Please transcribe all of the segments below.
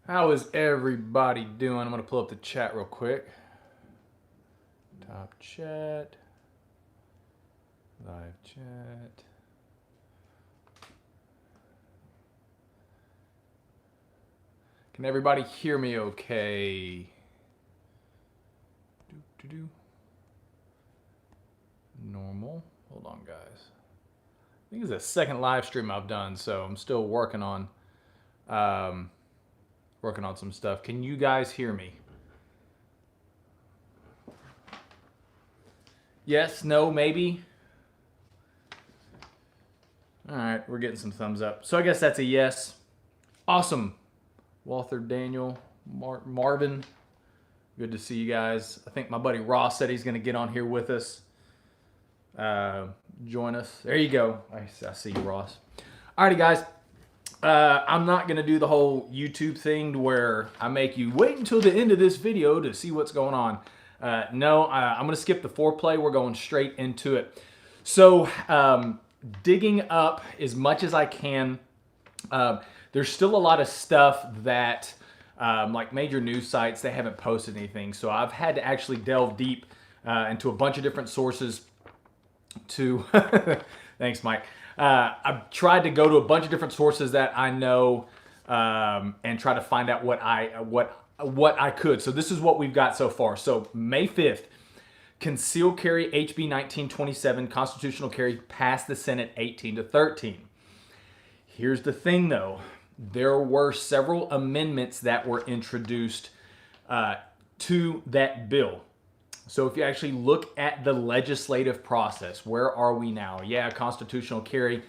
How is everybody doing? I'm going to pull up the chat real quick. Top chat. Live chat. Can everybody hear me okay? Normal. Hold on, guys. I think it's the second live stream I've done, so I'm still working on some stuff. Can you guys hear me? Yes, no, maybe. All right, we're getting some thumbs up. So I guess that's a yes. Awesome. Walther, Daniel, Marvin. Good to see you guys. I think my buddy Ross said he's going to get on here with us. Join us. There you go. I see you, Ross. Alrighty, guys. I'm not going to do the whole YouTube thing where I make you wait until the end of this video to see what's going on. No, I'm going to skip the foreplay. We're going straight into it. So, digging up as much as I can. There's still a lot of stuff that, like major news sites, they haven't posted anything. So I've had to actually delve deep into a bunch of different sources to, thanks, Mike. I've tried to go to a bunch of different sources that I know and try to find out what I could. So this is what we've got so far. So May 5th, concealed carry HB 1927 constitutional carry passed the Senate 18-13. Here's the thing, though. There were several amendments that were introduced to that bill. So if you actually look at the legislative process, where are we now? Yeah, constitutional carry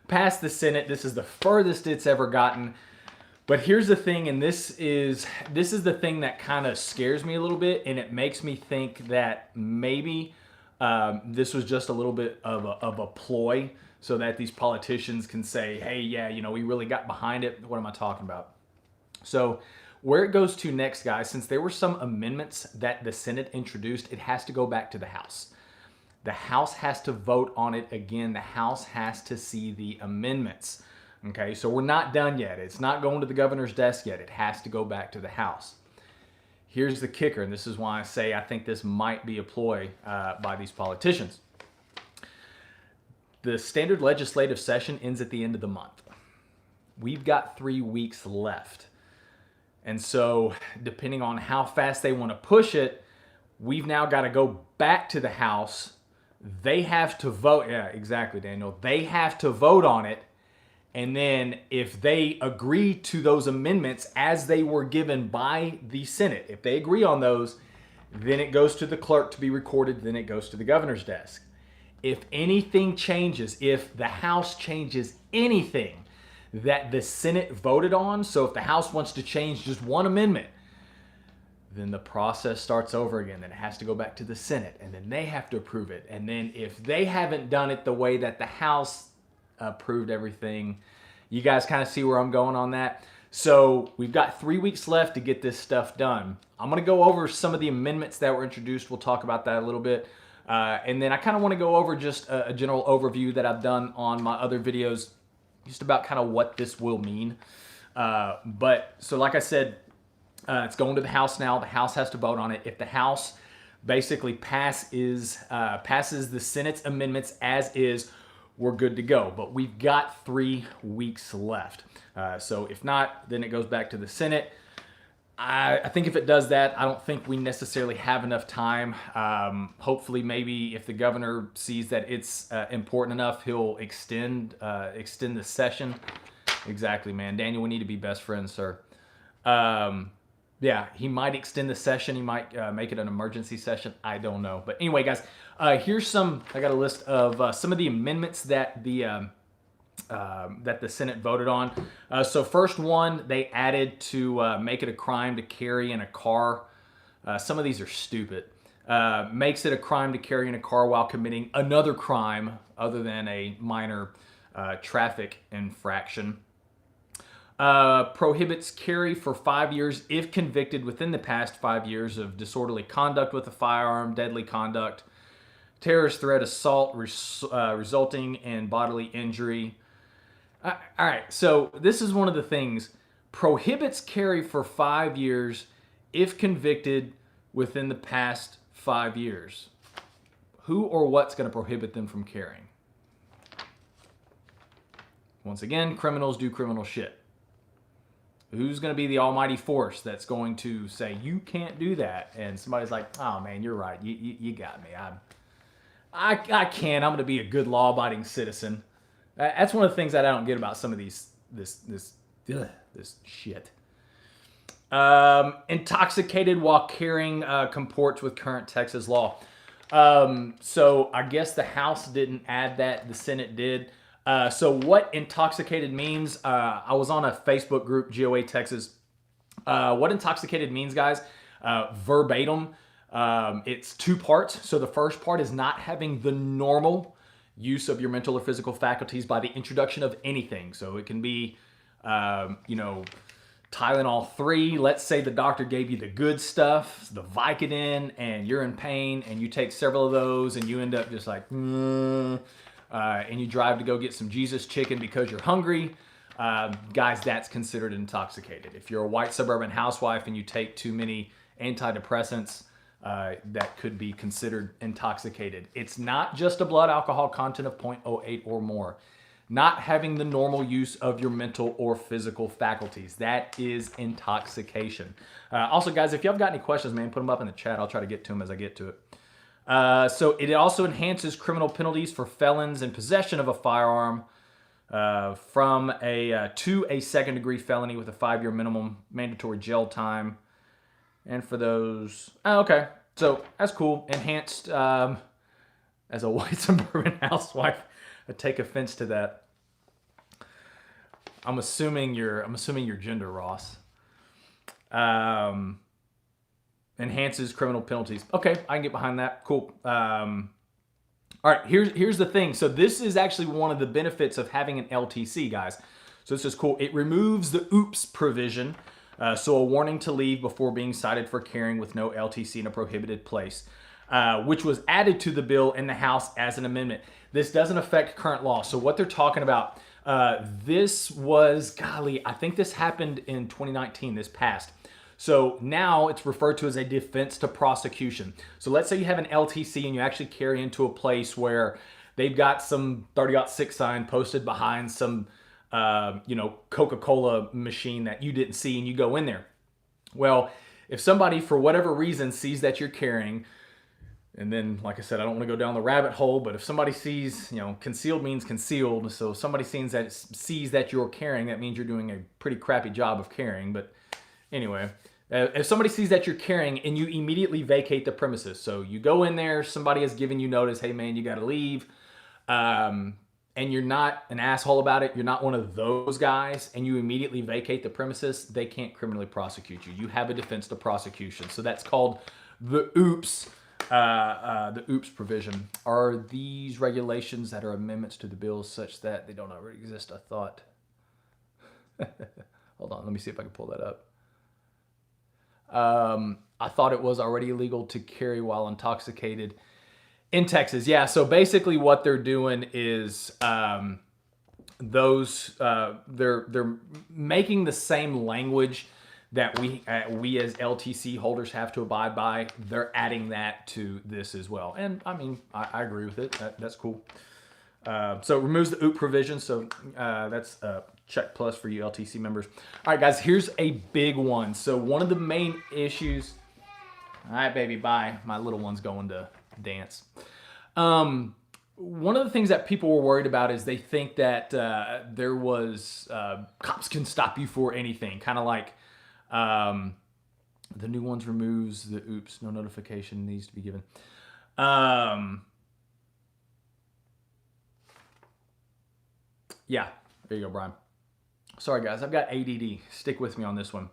passed the Senate. This is the furthest it's ever gotten. But here's the thing, and this is the thing that kind of scares me a little bit, and it makes me think that maybe this was just a little bit of a ploy so that these politicians can say, hey, yeah, you know, we really got behind it. What am I talking about? So where it goes to next, guys, since there were some amendments that the Senate introduced, it has to go back to the House. The House has to vote on it again. The House has to see the amendments. Okay, so we're not done yet. It's not going to the governor's desk yet. It has to go back to the House. Here's the kicker, and this is why I say I think this might be a ploy by these politicians. The standard legislative session ends at the end of the month. We've got 3 weeks left. And so, depending on how fast they want to push it, we've now got to go back to the House. They have to vote. Yeah, exactly, Daniel. They have to vote on it. And then if they agree to those amendments as they were given by the Senate, if they agree on those, then it goes to the clerk to be recorded, then it goes to the governor's desk. If anything changes, if the House changes anything that the Senate voted on, so if the House wants to change just one amendment, then the process starts over again. Then it has to go back to the Senate, and then they have to approve it. And then if they haven't done it the way that the House approved everything, you guys kind of see where I'm going on that. So we've got 3 weeks left to get this stuff done. I'm going to go over some of the amendments that were introduced. We'll talk about that a little bit. And then I kind of want to go over just a general overview that I've done on my other videos, just about kind of what this will mean. But so like I said, it's going to the House now. The House has to vote on it. If the House basically passes the Senate's amendments as is, we're good to go. But we've got 3 weeks left. So if not, then it goes back to the Senate. I think if it does that, I don't think we necessarily have enough time. Hopefully, maybe if the governor sees that it's important enough, he'll extend the session. Exactly, man. Daniel, we need to be best friends, sir. Yeah, he might extend the session. He might make it an emergency session. I don't know. But anyway, guys, here's some. I got a list of some of the amendments that the Senate voted on. So first one, they added to make it a crime to carry in a car. Some of these are stupid. Makes it a crime to carry in a car while committing another crime other than a minor traffic infraction. Prohibits carry for 5 years if convicted within the past 5 years of disorderly conduct with a firearm, deadly conduct, terrorist threat, assault resulting in bodily injury. All right, so this is one of the things. prohibits carry for 5 years if convicted within the past 5 years. Who or what's going to prohibit them from carrying? Once again, criminals do criminal shit. Who's going to be the almighty force that's going to say, you can't do that? And somebody's like, oh man, you're right. You got me. I can't. I'm going to be a good law-abiding citizen. That's one of the things that I don't get about some of this shit. Intoxicated while carrying comports with current Texas law. So I guess the House didn't add that. The Senate did. So what intoxicated means, I was on a Facebook group, GOA Texas. What intoxicated means, guys, verbatim, it's 2 parts. So the first part is not having the normal use of your mental or physical faculties by the introduction of anything. So it can be, Tylenol 3. Let's say the doctor gave you the good stuff, the Vicodin, and you're in pain, and you take several of those, and you end up just like, and you drive to go get some Jesus chicken because you're hungry. Guys, that's considered intoxicated. If you're a white suburban housewife and you take too many antidepressants, that could be considered intoxicated. It's not just a blood alcohol content of 0.08 or more. Not having the normal use of your mental or physical faculties. That is intoxication. Also, guys, if y'all got any questions, man, put them up in the chat. I'll try to get to them as I get to it. So it also enhances criminal penalties for felons in possession of a firearm from to a second-degree felony with a 5-year minimum mandatory jail time. And for those... Oh, okay. So that's cool. Enhanced as a white suburban housewife. I take offense to that. I'm assuming your gender, Ross. Enhances criminal penalties. Okay, I can get behind that. Cool. All right, here's the thing. So this is actually one of the benefits of having an LTC, guys. So this is cool. It removes the oops provision. So a warning to leave before being cited for carrying with no LTC in a prohibited place, which was added to the bill in the House as an amendment. This doesn't affect current law. So what they're talking about, this was, golly, I think this happened in 2019, this passed. So now it's referred to as a defense to prosecution. So let's say you have an LTC and you actually carry into a place where they've got some 30-06 sign posted behind some, Coca-Cola machine that you didn't see, and you go in there. Well, if somebody, for whatever reason, sees that you're carrying, and then, like I said, I don't want to go down the rabbit hole, but if somebody sees, concealed means concealed. So if somebody sees that you're carrying, that means you're doing a pretty crappy job of carrying. But anyway, if somebody sees that you're carrying and you immediately vacate the premises. So you go in there, somebody has given you notice, hey man, you got to leave. And you're not an asshole about it. You're not one of those guys, and you immediately vacate the premises. They can't criminally prosecute you. You have a defense to prosecution. So that's called the oops. The oops provision. Are these regulations that are amendments to the bill such that they don't already exist? I thought. Hold on, let me see if I can pull that up. I thought it was already illegal to carry while intoxicated in Texas. Yeah, so basically what they're doing is they're making the same language that we as LTC holders have to abide by. They're adding that to this as well. And I mean, I agree with it. That's cool. So it removes the OOP provision. So that's a check plus for you LTC members. All right, guys, here's a big one. So one of the main issues, all right, baby, bye. My little one's going to dance. One of the things that people were worried about is they think that there was, cops can stop you for anything. Kind of like, the new ones removes the oops, no notification needs to be given. Yeah, there you go, Brian. Sorry guys, I've got ADD. Stick with me on this one.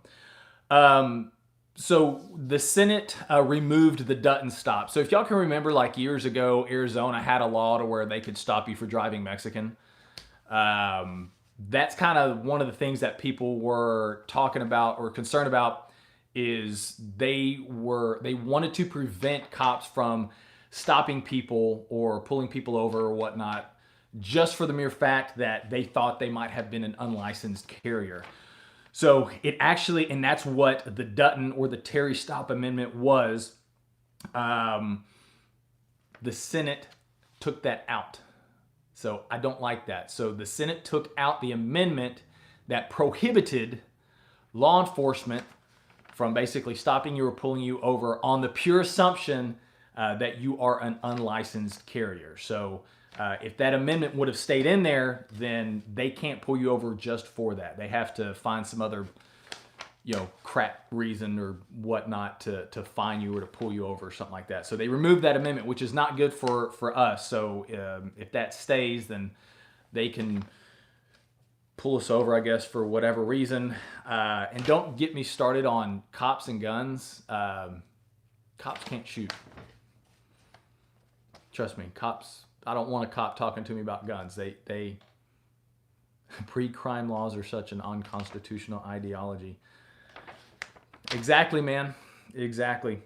So the Senate removed the Dutton stop. So if y'all can remember, like years ago, Arizona had a law to where they could stop you for driving Mexican. That's kind of one of the things that people were talking about or concerned about, is they wanted to prevent cops from stopping people or pulling people over or whatnot, just for the mere fact that they thought they might have been an unlicensed carrier. So it actually, and that's what the Dutton or the Terry Stop Amendment was. The Senate took that out. So I don't like that. So the Senate took out the amendment that prohibited law enforcement from basically stopping you or pulling you over on the pure assumption that you are an unlicensed carrier. So if that amendment would have stayed in there, then they can't pull you over just for that. They have to find some other, crap reason or whatnot to fine you or to pull you over or something like that. So they removed that amendment, which is not good for us. So if that stays, then they can pull us over, I guess, for whatever reason. And don't get me started on cops and guns. Cops can't shoot. Trust me, cops, I don't want a cop talking to me about guns. They pre-crime laws are such an unconstitutional ideology. Exactly, man. Exactly.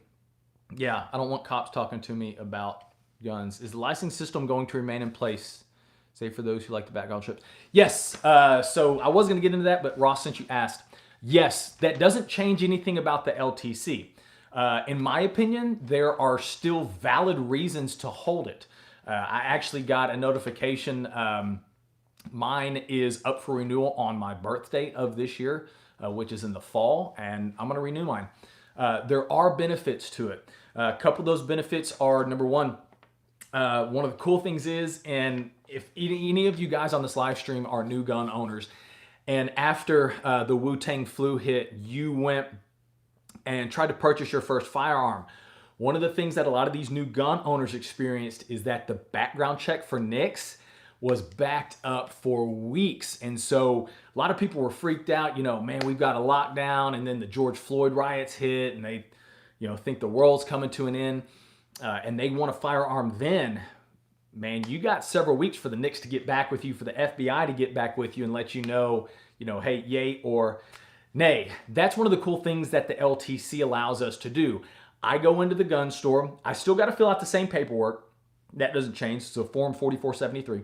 Yeah, I don't want cops talking to me about guns. Is the licensing system going to remain in place, say for those who like the background trips? Yes. So I was going to get into that, but Ross, since you asked, yes, that doesn't change anything about the LTC. In my opinion, there are still valid reasons to hold it. I actually got a notification. Mine is up for renewal on my birthday of this year, which is in the fall, and I'm going to renew mine. There are benefits to it. A couple of those benefits are, number one of the cool things is, and if any of you guys on this live stream are new gun owners, and after the Wu-Tang flu hit, you went and tried to purchase your first firearm, one of the things that a lot of these new gun owners experienced is that the background check for NICS was backed up for weeks. And so a lot of people were freaked out, man, we've got a lockdown, and then the George Floyd riots hit, and they, think the world's coming to an end, and they want a firearm then. Man, you got several weeks for the NICS to get back with you, for the FBI to get back with you and let you know, hey, yay or nay. That's one of the cool things that the LTC allows us to do. I go into the gun store. I still got to fill out the same paperwork. That doesn't change. So Form 4473.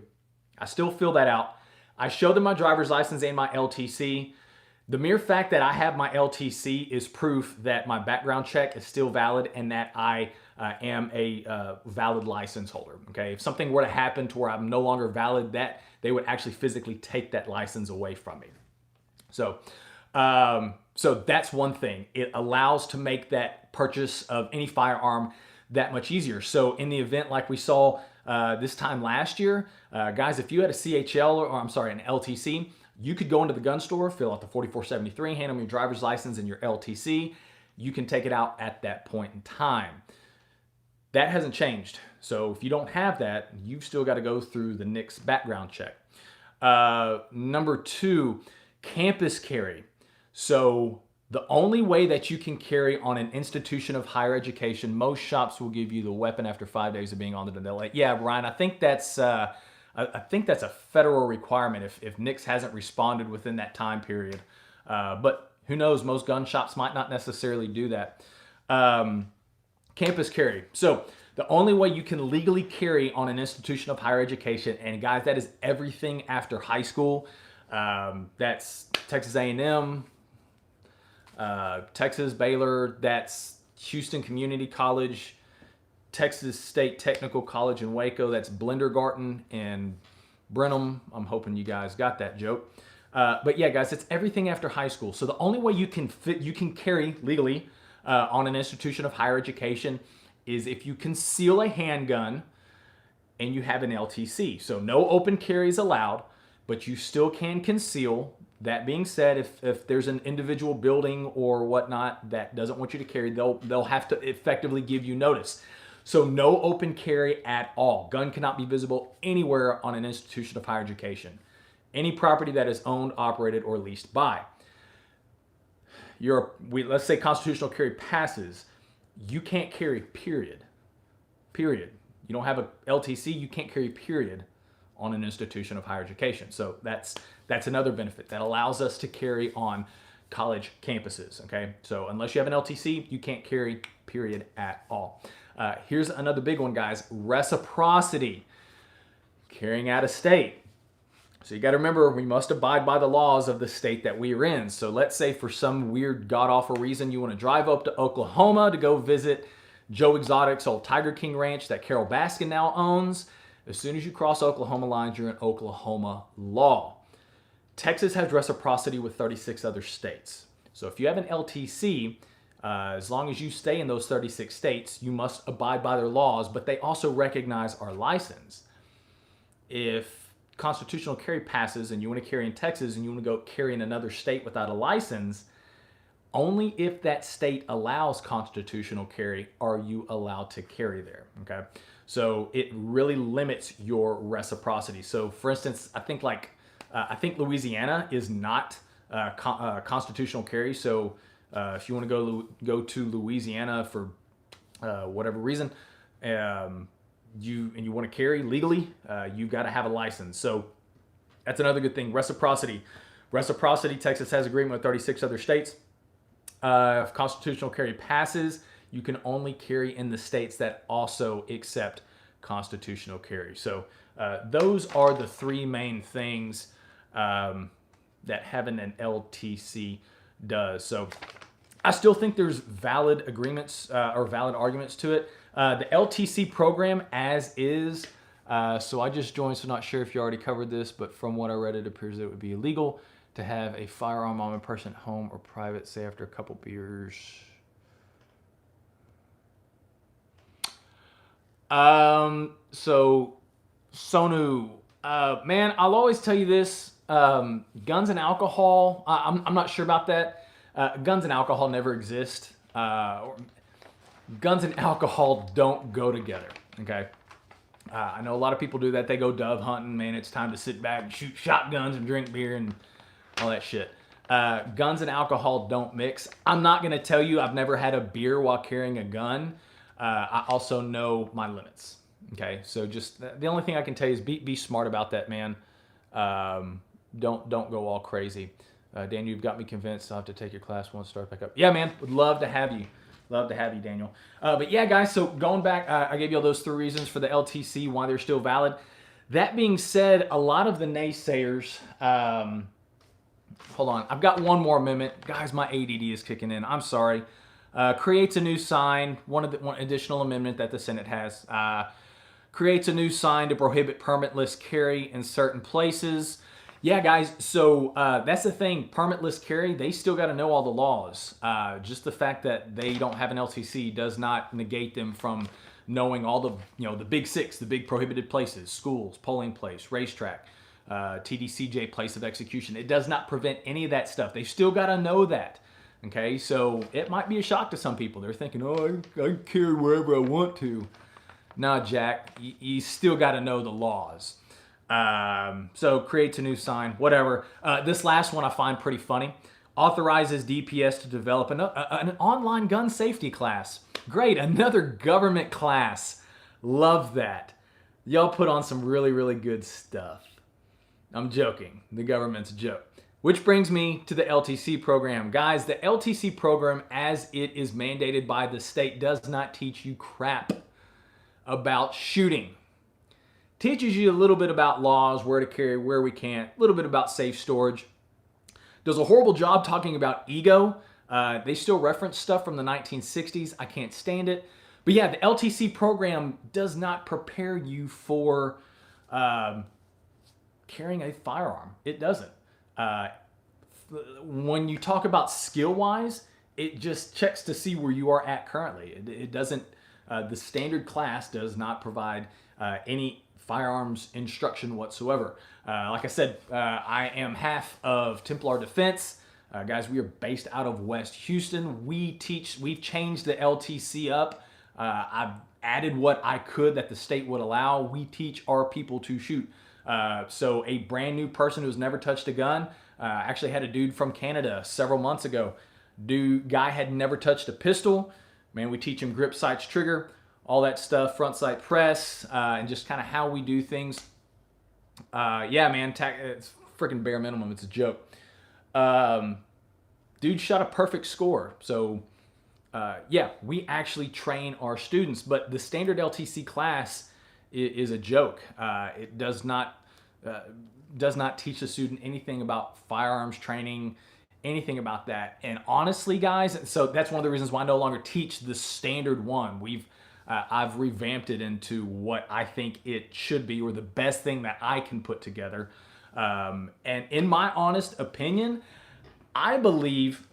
I still fill that out. I show them my driver's license and my LTC. The mere fact that I have my LTC is proof that my background check is still valid and that I am a valid license holder. Okay, if something were to happen to where I'm no longer valid, that they would actually physically take that license away from me. So that's one thing. It allows to make that purchase of any firearm that much easier. So in the event like we saw this time last year, guys, if you had a CHL or an LTC, you could go into the gun store, fill out the 4473, hand them your driver's license and your LTC. You can take it out at that point in time. That hasn't changed. So if you don't have that, you've still got to go through the NICS background check. Number two, campus carry. So the only way that you can carry on an institution of higher education, most shops will give you the weapon after 5 days of being on the delay. Yeah, Ryan, I think that's a federal requirement if NICS hasn't responded within that time period. But who knows? Most gun shops might not necessarily do that. Campus carry. So the only way you can legally carry on an institution of higher education, and guys, that is everything after high school. That's Texas A&M, Texas, Baylor, that's Houston Community College, Texas State Technical College in Waco, that's Blendergarten and Brenham. I'm hoping you guys got that joke. But yeah, guys, it's everything after high school. So the only way you can carry legally on an institution of higher education is if you conceal a handgun and you have an LTC. So no open carry is allowed, but you still can conceal. That being said, if there's an individual building or whatnot that doesn't want you to carry, they'll have to effectively give you notice. So no open carry at all. Gun cannot be visible anywhere on an institution of higher education. Any property that is owned, operated, or leased by. Let's say constitutional carry passes. You can't carry, period. Period. You don't have a LTC, you can't carry, period, on an institution of higher education. So that's another benefit that allows us to carry on college campuses, okay? So unless you have an LTC, you can't carry, period, at all. Here's another big one, guys. Reciprocity. Carrying out of state. So you got to remember, we must abide by the laws of the state that we are in. So let's say for some weird god-awful reason you want to drive up to Oklahoma to go visit Joe Exotic's old Tiger King Ranch that Carol Baskin now owns. As soon as you cross Oklahoma lines, you're in Oklahoma law. Texas has reciprocity with 36 other states. So if you have an LTC, as long as you stay in those 36 states, you must abide by their laws, but they also recognize our license. If constitutional carry passes and you want to carry in Texas and you want to go carry in another state without a license, only if that state allows constitutional carry are you allowed to carry there, okay? So it really limits your reciprocity. So for instance, I think Louisiana is not constitutional carry. So if you want to go to Louisiana for whatever reason, you want to carry legally, you got to have a license. So that's another good thing. Reciprocity, Texas has agreement with 36 other states. If constitutional carry passes, you can only carry in the states that also accept constitutional carry. So those are the three main things that having an LTC does. So I still think there's valid agreements or valid arguments to it. The LTC program as is, so I just joined, so not sure if you already covered this, but from what I read, it appears that it would be illegal to have a firearm on a person at home or private, say after a couple beers. So Sonu, man, I'll always tell you this, guns and alcohol, I'm not sure about that. Guns and alcohol never exist. Guns and alcohol don't go together, okay? I know a lot of people do that. They go dove hunting, man. It's time to sit back and shoot shotguns and drink beer and all that shit. Guns and alcohol don't mix. I'm not going to tell you I've never had a beer while carrying a gun. I also know my limits, okay? So just the only thing I can tell you is be smart about that, man. Don't go all crazy. Daniel, you've got me convinced. I'll have to take your class once, start back up. Yeah, man, would love to have you. Love to have you, Daniel. But yeah, guys, so going back, I gave you all those 3 reasons for the LTC, why they're still valid. That being said, a lot of the naysayers, hold on, I've got one more amendment. Guys, my ADD is kicking in. I'm sorry. Creates a new sign, one additional amendment that the Senate has. Creates a new sign to prohibit permitless carry in certain places. Yeah, guys, so that's the thing. Permitless carry, they still got to know all the laws. Just the fact that they don't have an LTC does not negate them from knowing all the, the big 6, the big prohibited places, schools, polling place, racetrack, TDCJ, place of execution. It does not prevent any of that stuff. They still got to know that. Okay, so it might be a shock to some people. They're thinking, oh, I can carry wherever I want to. Nah, Jack, you still got to know the laws. So creates a new sign, whatever. This last one I find pretty funny. Authorizes DPS to develop an online gun safety class. Great, another government class. Love that. Y'all put on some really, really good stuff. I'm joking. The government's a joke. Which brings me to the LTC program. Guys, the LTC program, as it is mandated by the state, does not teach you crap about shooting. Teaches you a little bit about laws, where to carry, where we can't, a little bit about safe storage. Does a horrible job talking about ego. They still reference stuff from the 1960s. I can't stand it. But yeah, the LTC program does not prepare you for carrying a firearm. It doesn't. When you talk about skill-wise, it just checks to see where you are at currently. It doesn't, the standard class does not provide any firearms instruction whatsoever. Like I said, I am half of Templar Defense. Guys, we are based out of West Houston. We've changed the LTC up. I've added what I could that the state would allow. We teach our people to shoot. So a brand new person who's never touched a gun, actually had a dude from Canada several months ago. Guy had never touched a pistol. Man, we teach him grip, sights, trigger, all that stuff, front sight press, and just kind of how we do things. Yeah, man, it's freaking bare minimum. It's a joke. Dude shot a perfect score. So, yeah, we actually train our students, but the standard LTC class is a joke. It does not does not teach the student anything about firearms training, anything about that. And honestly, guys, so that's one of the reasons why I no longer teach the standard one. I've revamped it into what I think it should be, or the best thing that I can put together. And in my honest opinion, I believe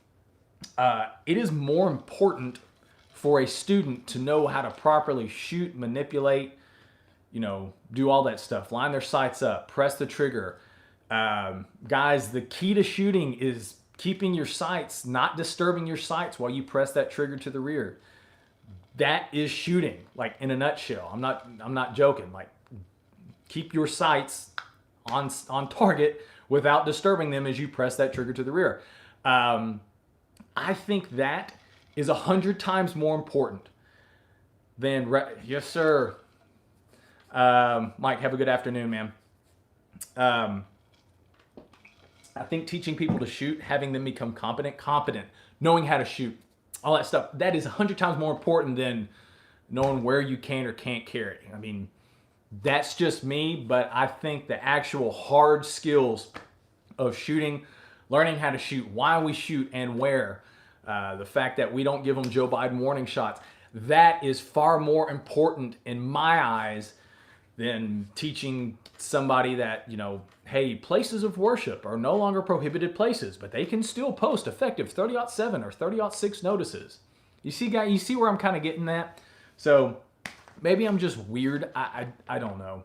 it is more important for a student to know how to properly shoot, manipulate, do all that stuff, line their sights up, press the trigger. Guys, the key to shooting is keeping your sights, not disturbing your sights while you press that trigger to the rear. That is shooting, like in a nutshell. I'm not joking. Like, keep your sights on target without disturbing them as you press that trigger to the rear. I think that is 100 times more important than yes, sir. Mike, have a good afternoon, man. I think teaching people to shoot, having them become competent, knowing how to shoot, all that stuff, that is 100 times more important than knowing where you can or can't carry. I mean, that's just me, but I think the actual hard skills of shooting, learning how to shoot, why we shoot and where, the fact that we don't give them Joe Biden warning shots, that is far more important in my eyes than teaching somebody that, hey, places of worship are no longer prohibited places, but they can still post effective 30-07 or 30-06 notices. You see, guys, you see where I'm kind of getting at? So maybe I'm just weird. I don't know.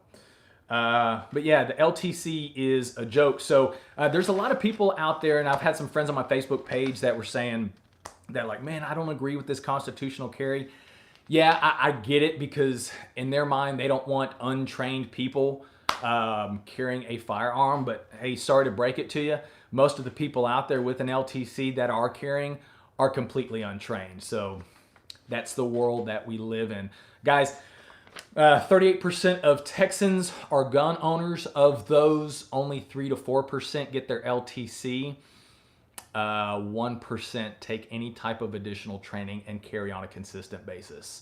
But yeah, the LTC is a joke. So there's a lot of people out there, and I've had some friends on my Facebook page that were saying that, like, man, I don't agree with this constitutional carry. Yeah, I get it, because in their mind, they don't want untrained people carrying a firearm. But hey, sorry to break it to you, most of the people out there with an LTC that are carrying are completely untrained. So that's the world that we live in. Guys, 38% of Texans are gun owners. Of those, only 3 to 4% get their LTC. 1% take any type of additional training and carry on a consistent basis.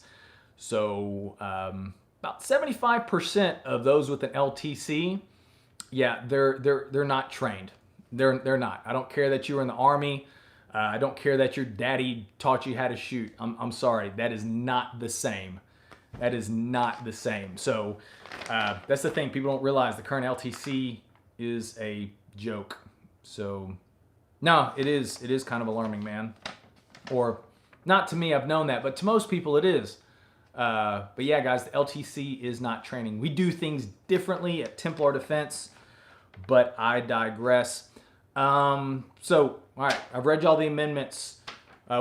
So about 75% of those with an LTC, yeah, they're not trained. They're not. I don't care that you were in the Army. I don't care that your daddy taught you how to shoot. I'm sorry. That is not the same. That is not the same. So that's the thing. People don't realize the current LTC is a joke. So no, it is kind of alarming, man. Or not to me, I've known that, but to most people it is. But yeah, guys, the LTC is not training. We do things differently at Templar Defense, but I digress. So, all right, I've read y'all the amendments.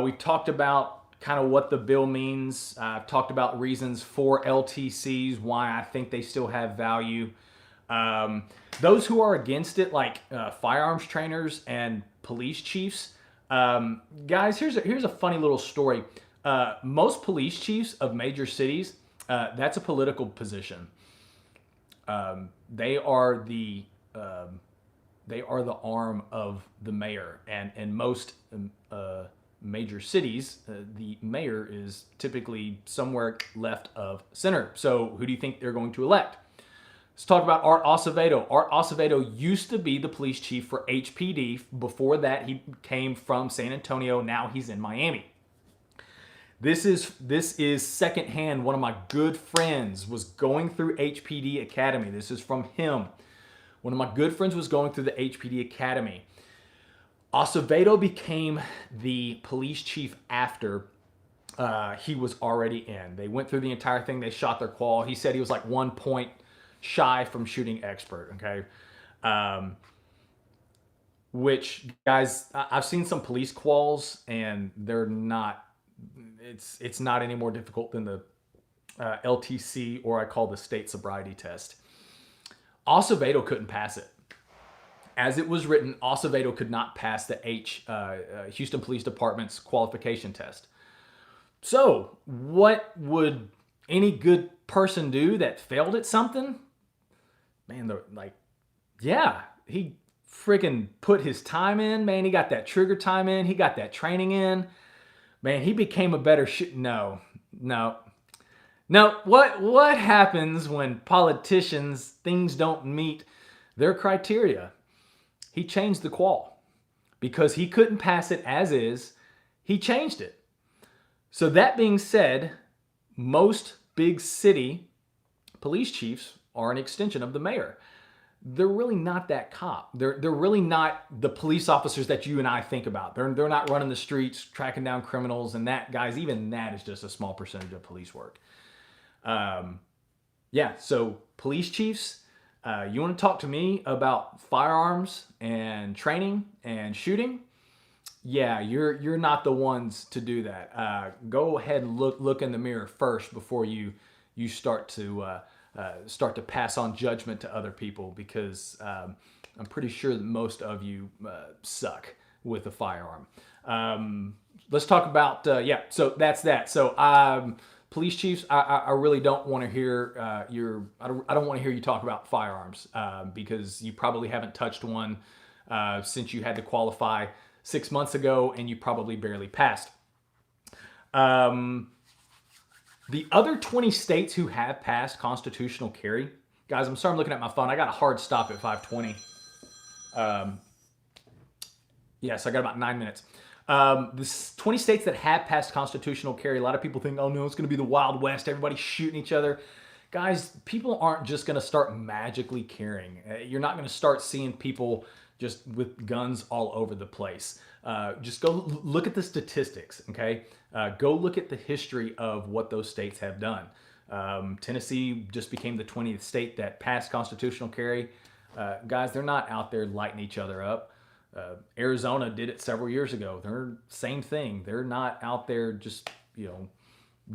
We've talked about kind of what the bill means. I've talked about reasons for LTCs, why I think they still have value. Those who are against it, like firearms trainers and police chiefs, guys, here's a funny little story. Most police chiefs of major cities, that's a political position. They are the arm of the mayor, and in most major cities, the mayor is typically somewhere left of center. So who do you think they're going to elect? Let's talk about Art Acevedo. Art Acevedo used to be the police chief for HPD. Before that, he came from San Antonio. Now he's in Miami. This is secondhand. One of my good friends was going through HPD Academy. This is from him. One of my good friends was going through the HPD Academy. Acevedo became the police chief after he was already in. They went through the entire thing. They shot their qual. He said he was like 1 point shy from shooting expert. Okay. Which, guys, I've seen some police quals, and they're not, it's not any more difficult than the LTC, or I call the state sobriety test. Acevedo couldn't pass it. As it was written, Acevedo could not pass the Houston Police Department's qualification test. So what would any good person do that failed at something? Man, they're like, yeah, he freaking put his time in, man. He got that trigger time in. He got that training in. Man, he became a better No. What happens when politicians, things don't meet their criteria. He changed the qual because he couldn't pass it as is. He changed it. So that being said, most big city police chiefs are an extension of the mayor. They're really not that cop. They're really not the police officers that you and I think about. They're not running the streets, tracking down criminals, and that, guys, even that is just a small percentage of police work. Yeah, so police chiefs, you want to talk to me about firearms and training and shooting? Yeah, you're not the ones to do that. Go ahead and look in the mirror first before you start to pass on judgment to other people, because I'm pretty sure that most of you suck with a firearm. Let's talk about so that's that. So police chiefs, I really don't want to hear I don't want to hear you talk about firearms because you probably haven't touched one since you had to qualify 6 months ago, and you probably barely passed. The other 20 states who have passed constitutional carry, guys, I'm sorry, I'm looking at my phone. I got a hard stop at 5:20. Yes, I got about 9 minutes. The 20 states that have passed constitutional carry, a lot of people think, oh no, it's going to be the Wild West. Everybody's shooting each other. Guys, people aren't just going to start magically carrying. You're not going to start seeing people just with guns all over the place. Just go look at the statistics, okay? Go look at the history of what those states have done. Tennessee just became the 20th state that passed constitutional carry. Guys, they're not out there lighting each other up. Arizona did it several years ago. They're same thing. They're not out there just,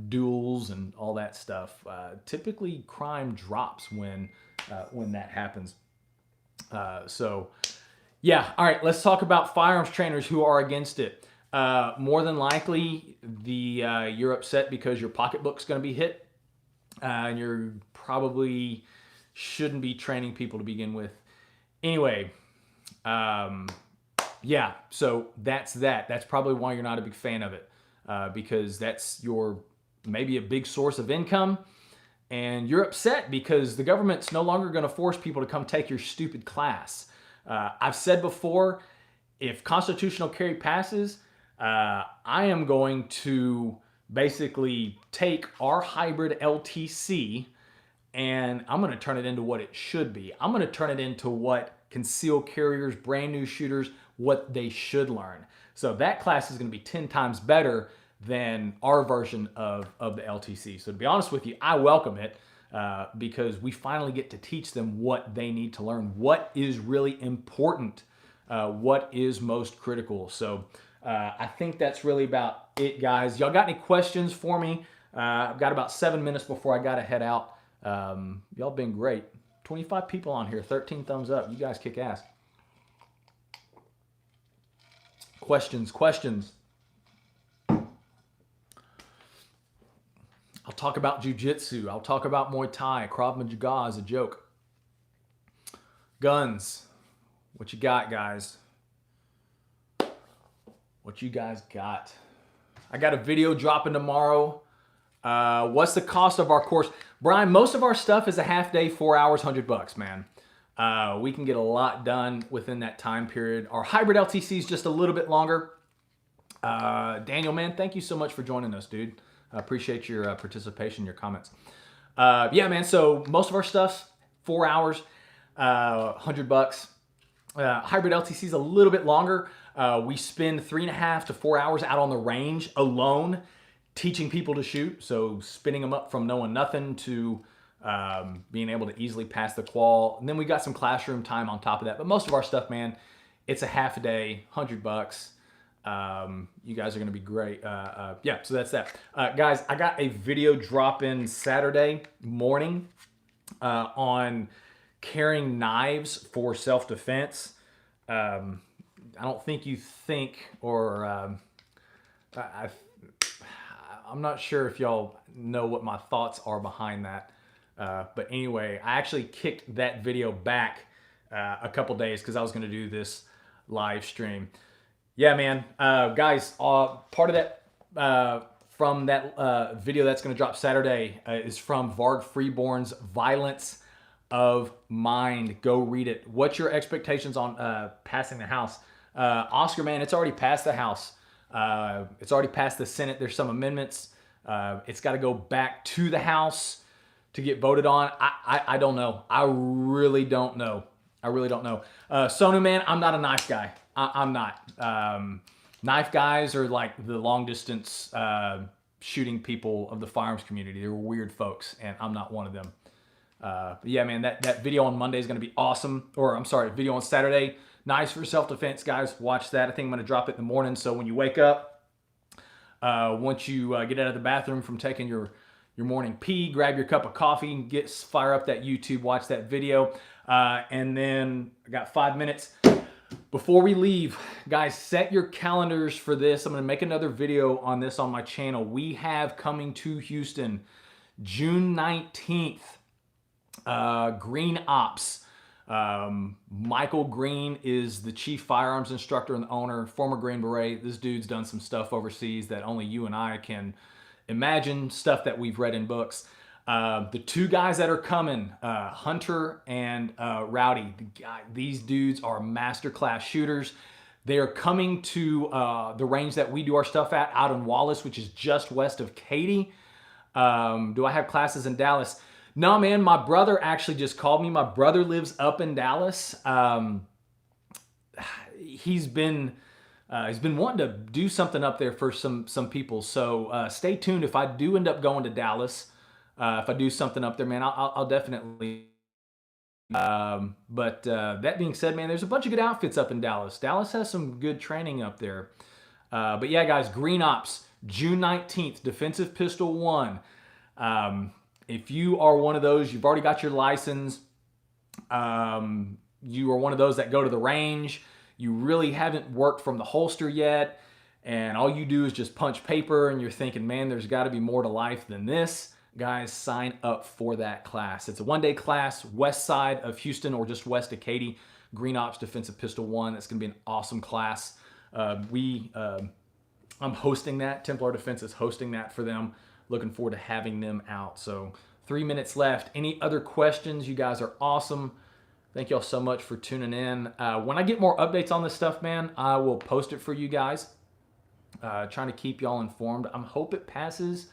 duels and all that stuff. Typically, crime drops when that happens. Yeah, all right, let's talk about firearms trainers who are against it. More than likely, you're upset because your pocketbook's going to be hit, and you're probably shouldn't be training people to begin with. Anyway, yeah, so that's that. That's probably why you're not a big fan of it, because that's your maybe a big source of income, and you're upset because the government's no longer going to force people to come take your stupid class. I've said before, if constitutional carry passes, I am going to basically take our hybrid LTC and I'm going to turn it into what it should be. I'm going to turn it into what concealed carriers, brand new shooters, what they should learn. So that class is going to be 10 times better than our version of the LTC. So to be honest with you, I welcome it. Because we finally get to teach them what they need to learn, what is really important, what is most critical. So I think that's really about it, guys. Y'all got any questions for me? I've got about 7 minutes before I got to head out. Y'all been great. 25 people on here, 13 thumbs up. You guys kick ass. Questions. I'll talk about jiu-jitsu. I'll talk about Muay Thai. Krav Maga is a joke. Guns. What you got, guys? What you guys got? I got a video dropping tomorrow. What's the cost of our course? Brian, most of our stuff is a half day, 4 hours, $100, man. We can get a lot done within that time period. Our hybrid LTC is just a little bit longer. Daniel, man, thank you so much for joining us, dude. I appreciate your participation, your comments. Yeah, man, so most of our stuff's 4 hours, $100. Hybrid LTC is a little bit longer. We spend 3.5 to 4 hours out on the range alone teaching people to shoot. So spinning them up from knowing nothing to being able to easily pass the qual. And then we got some classroom time on top of that. But most of our stuff, man, it's a half a day, $100. You guys are going to be great. Yeah, so that's that. Guys, I got a video drop in Saturday morning on carrying knives for self-defense. I don't think you think, or I'm not sure if y'all know what my thoughts are behind that. But anyway, I actually kicked that video back a couple days because I was going to do this live stream. Yeah, man. Guys, part of that from that video that's going to drop Saturday is from Varg Freeborn's Violence of mind. Go read it. What's your expectations on passing the House? Oscar, man, it's already passed the House. It's already passed the Senate. There's some amendments. It's got to go back to the House to get voted on. I don't know. I really don't know. I really don't know. Sonu, man, I'm not a knife guy. I'm not. Knife guys are like the long distance shooting people of the firearms community. They're weird folks, and I'm not one of them. But yeah, man, that video on Monday is going to be awesome. Or I'm sorry, video on Saturday. Knives for self-defense, guys. Watch that. I think I'm going to drop it in the morning. So when you wake up, once you get out of the bathroom from taking your morning pee, grab your cup of coffee, fire up that YouTube, watch that video. And then I got 5 minutes. Before we leave, guys, set your calendars for this. I'm going to make another video on this on my channel. We have coming to Houston, June 19th, Green Ops. Michael Green is the chief firearms instructor and the owner, former Green Beret. This dude's done some stuff overseas that only you and I can imagine, stuff that we've read in books. The two guys that are coming, Hunter and Rowdy, these dudes are masterclass shooters. They are coming to the range that we do our stuff at out in Wallace, which is just west of Katy. Do I have classes in Dallas? No, man, my brother actually just called me. My brother lives up in Dallas. He's been wanting to do something up there for some people. So stay tuned. If I do end up going to Dallas, if I do something up there, man, I'll definitely. But that being said, man, there's a bunch of good outfits up in Dallas. Dallas has some good training up there. But yeah, guys, Green Ops, June 19th, Defensive Pistol 1. If you are one of those, you've already got your license, you are one of those that go to the range, you really haven't worked from the holster yet, and all you do is just punch paper, and you're thinking, man, there's got to be more to life than this, guys, sign up for that class. It's a one-day class, west side of Houston or just west of Katy, Green Ops Defensive Pistol 1. That's going to be an awesome class. I'm hosting that. Templar Defense is hosting that for them. Looking forward to having them out. So 3 minutes left. Any other questions? You guys are awesome. Thank y'all so much for tuning in. When I get more updates on this stuff, man, I will post it for you guys. Trying to keep y'all informed. I hope it passes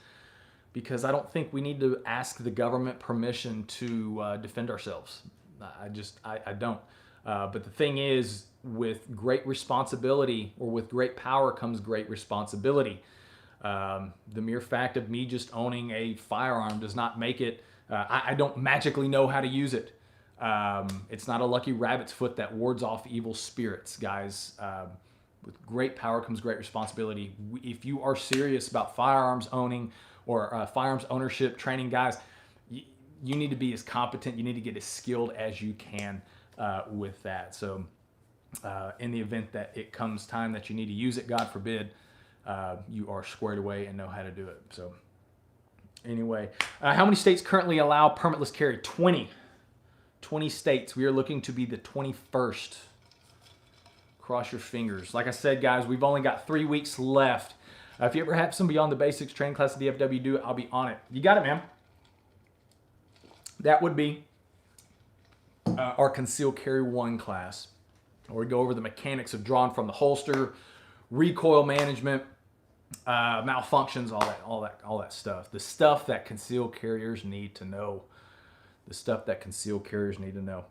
because I don't think we need to ask the government permission to defend ourselves. I don't. But the thing is, with great responsibility or with great power comes great responsibility. The mere fact of me just owning a firearm does not make it, I don't magically know how to use it. It's not a lucky rabbit's foot that wards off evil spirits, guys. With great power comes great responsibility. If you are serious about firearms owning or firearms ownership training, guys, you need to be as competent, you need to get as skilled as you can with that. So in the event that it comes time that you need to use it, God forbid, you are squared away and know how to do it. So anyway, how many states currently allow permitless carry? 20 states. We are looking to be the 21st. Cross your fingers. Like I said, guys, we've only got 3 weeks left. If you ever have some Beyond the Basics training class at DFW, do it. I'll be on it. You got it, man. That would be our Concealed Carry 1 class, where we go over the mechanics of drawing from the holster, recoil management, malfunctions, all that stuff. The stuff that concealed carriers need to know. The stuff that concealed carriers need to know.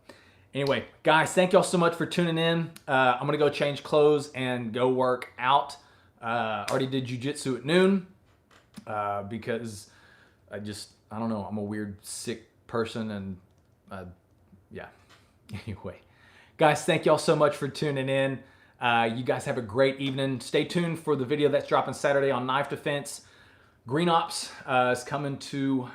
Anyway, guys, thank y'all so much for tuning in. I'm going to go change clothes and go work out. Already did jiu-jitsu at noon because I don't know, I'm a weird, sick person, and yeah. Anyway, guys, thank y'all so much for tuning in. You guys have a great evening. Stay tuned for the video that's dropping Saturday on knife defense. Green Ops is coming to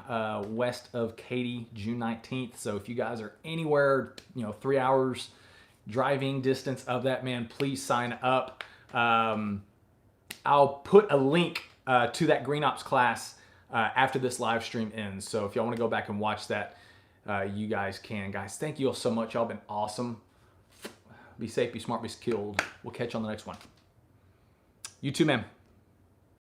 west of Katy, June 19th. So if you guys are anywhere, 3 hours driving distance of that, man, please sign up. I'll put a link to that Green Ops class after this live stream ends. So if y'all want to go back and watch that, you guys can. Guys, thank you all so much. Y'all been awesome. Be safe, be smart, be skilled. We'll catch you on the next one. You too, man.